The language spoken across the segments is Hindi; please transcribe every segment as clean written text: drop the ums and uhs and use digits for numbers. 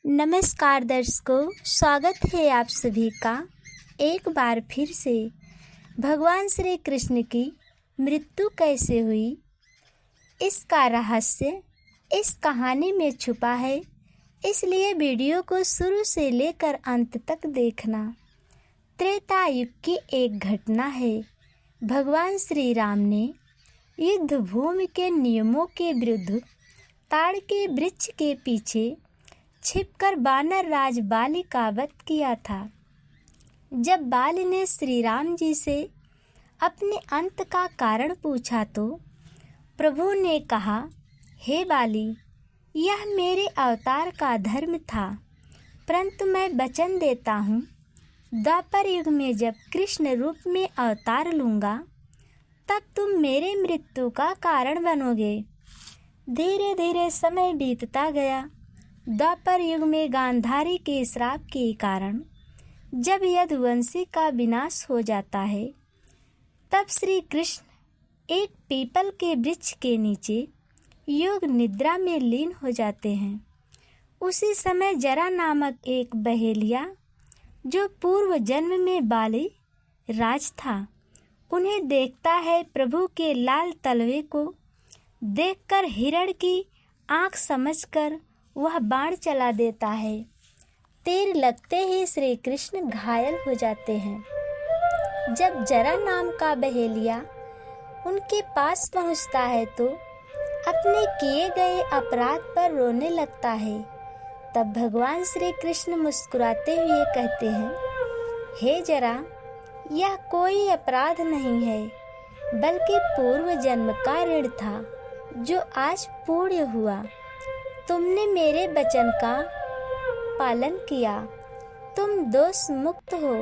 नमस्कार दर्शकों, स्वागत है आप सभी का एक बार फिर से। भगवान श्री कृष्ण की मृत्यु कैसे हुई, इसका रहस्य इस कहानी में छुपा है, इसलिए वीडियो को शुरू से लेकर अंत तक देखना। त्रेता युग की एक घटना है। भगवान श्री राम ने युद्ध भूमि के नियमों के विरुद्ध ताड़ के वृक्ष के पीछे छिपकर वानर राज बाली का वध किया था। जब बाली ने श्री राम जी से अपने अंत का कारण पूछा तो प्रभु ने कहा, हे बाली, यह मेरे अवतार का धर्म था, परंतु मैं वचन देता हूँ, द्वापर युग में जब कृष्ण रूप में अवतार लूँगा तब तुम मेरे मृत्यु का कारण बनोगे। धीरे धीरे समय बीतता गया। द्वापर युग में गांधारी के श्राप के कारण जब यदुवंशी का विनाश हो जाता है, तब श्री कृष्ण एक पीपल के वृक्ष के नीचे योग निद्रा में लीन हो जाते हैं। उसी समय जरा नामक एक बहेलिया, जो पूर्व जन्म में बाली राज था, उन्हें देखता है। प्रभु के लाल तलवे को देखकर हिरण की आँख समझकर वह बाण चला देता है। तीर लगते ही श्री कृष्ण घायल हो जाते हैं। जब जरा नाम का बहेलिया उनके पास पहुंचता है तो अपने किए गए अपराध पर रोने लगता है। तब भगवान श्री कृष्ण मुस्कुराते हुए कहते हैं, हे जरा, यह कोई अपराध नहीं है, बल्कि पूर्व जन्म का ऋण था जो आज पूर्ण हुआ। तुमने मेरे वचन का पालन किया, तुम दोष मुक्त हो।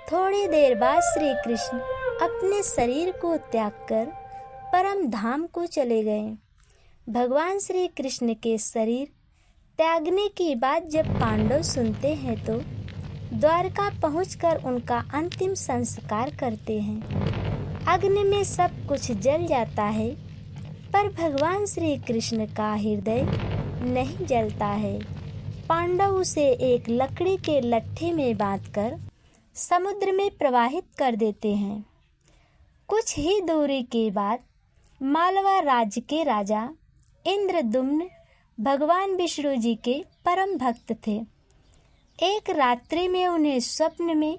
थोड़ी देर बाद श्री कृष्ण अपने शरीर को त्याग कर परम धाम को चले गए। भगवान श्री कृष्ण के शरीर त्यागने की बात जब पांडव सुनते हैं तो द्वारका पहुंचकर उनका अंतिम संस्कार करते हैं। अग्नि में सब कुछ जल जाता है, पर भगवान श्री कृष्ण का हृदय नहीं जलता है। पांडव उसे एक लकड़ी के लट्ठे में बांधकर समुद्र में प्रवाहित कर देते हैं। कुछ ही दूरी के बाद मालवा राज्य के राजा इंद्रद्युम्न भगवान विष्णु जी के परम भक्त थे। एक रात्रि में उन्हें स्वप्न में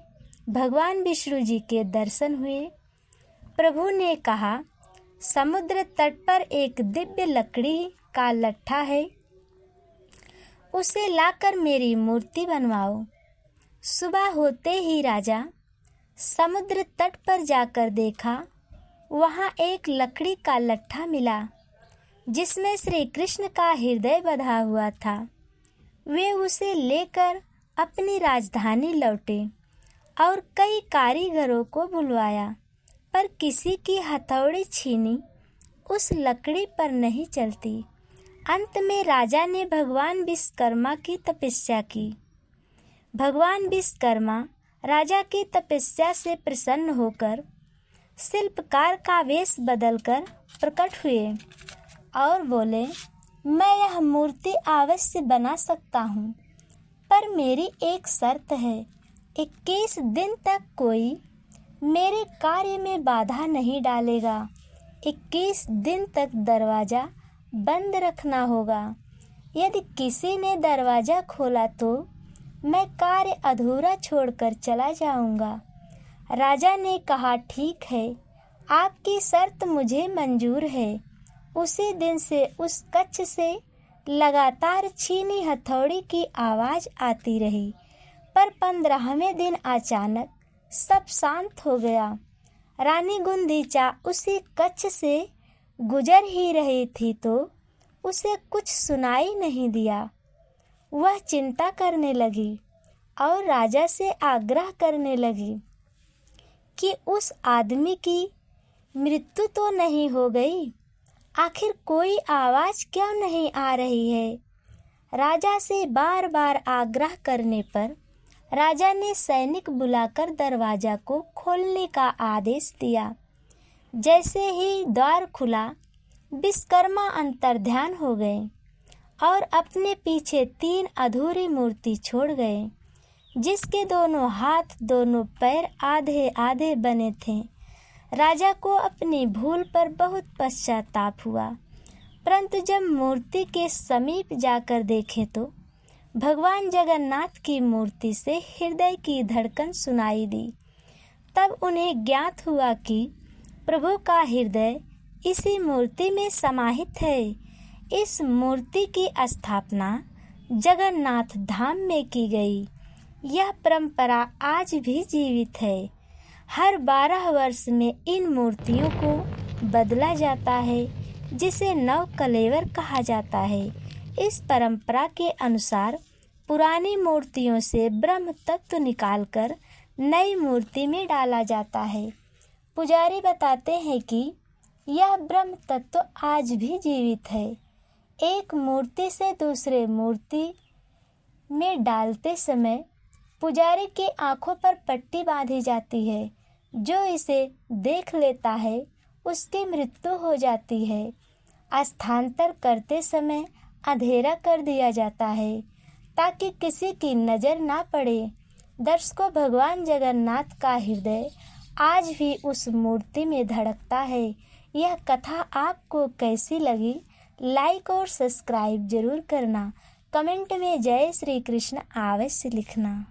भगवान विष्णु जी के दर्शन हुए। प्रभु ने कहा, समुद्र तट पर एक दिव्य लकड़ी का लट्ठा है, उसे लाकर मेरी मूर्ति बनवाओ। सुबह होते ही राजा समुद्र तट पर जाकर देखा, वहाँ एक लकड़ी का लट्ठा मिला जिसमें श्री कृष्ण का हृदय बंधा हुआ था। वे उसे लेकर अपनी राजधानी लौटे और कई कारीगरों को बुलवाया, पर किसी की हथौड़ी छीनी उस लकड़ी पर नहीं चलती। अंत में राजा ने भगवान विश्वकर्मा की तपस्या की। भगवान विश्वकर्मा राजा की तपस्या से प्रसन्न होकर शिल्पकार का वेश बदलकर प्रकट हुए और बोले, मैं यह मूर्ति अवश्य बना सकता हूँ, पर मेरी एक शर्त है, 21 दिन तक कोई मेरे कार्य में बाधा नहीं डालेगा। 21 दिन तक दरवाज़ा बंद रखना होगा। यदि किसी ने दरवाज़ा खोला तो मैं कार्य अधूरा छोड़कर चला जाऊंगा। राजा ने कहा, ठीक है, आपकी शर्त मुझे मंजूर है। उसी दिन से उस कक्ष से लगातार छीनी हथौड़ी की आवाज़ आती रही, पर 15वें दिन अचानक सब शांत हो गया। रानी गुंदीचा उसी कक्ष से गुजर ही रही थी तो उसे कुछ सुनाई नहीं दिया। वह चिंता करने लगी और राजा से आग्रह करने लगी कि उस आदमी की मृत्यु तो नहीं हो गई, आखिर कोई आवाज़ क्यों नहीं आ रही है। राजा से बार बार आग्रह करने पर राजा ने सैनिक बुलाकर दरवाज़ा को खोलने का आदेश दिया। जैसे ही द्वार खुला, विश्वकर्मा अंतर्ध्यान हो गए और अपने पीछे 3 अधूरी मूर्ति छोड़ गए, जिसके दोनों हाथ दोनों पैर आधे आधे बने थे। राजा को अपनी भूल पर बहुत पश्चाताप हुआ, परंतु जब मूर्ति के समीप जाकर देखे तो भगवान जगन्नाथ की मूर्ति से हृदय की धड़कन सुनाई दी। तब उन्हें ज्ञात हुआ कि प्रभु का हृदय इसी मूर्ति में समाहित है। इस मूर्ति की स्थापना जगन्नाथ धाम में की गई। यह परंपरा आज भी जीवित है। हर 12 वर्ष में इन मूर्तियों को बदला जाता है, जिसे नव कलेवर कहा जाता है। इस परंपरा के अनुसार पुरानी मूर्तियों से ब्रह्म तत्व निकालकर नई मूर्ति में डाला जाता है। पुजारी बताते हैं कि यह ब्रह्म तत्व आज भी जीवित है। एक मूर्ति से दूसरे मूर्ति में डालते समय पुजारी की आंखों पर पट्टी बांधी जाती है। जो इसे देख लेता है उसकी मृत्यु हो जाती है। स्थानांतर करते समय अंधेरा कर दिया जाता है ताकि किसी की नज़र ना पड़े। दर्शकों, भगवान जगन्नाथ का हृदय आज भी उस मूर्ति में धड़कता है। यह कथा आपको कैसी लगी? लाइक और सब्सक्राइब जरूर करना। कमेंट में जय श्री कृष्ण अवश्य लिखना।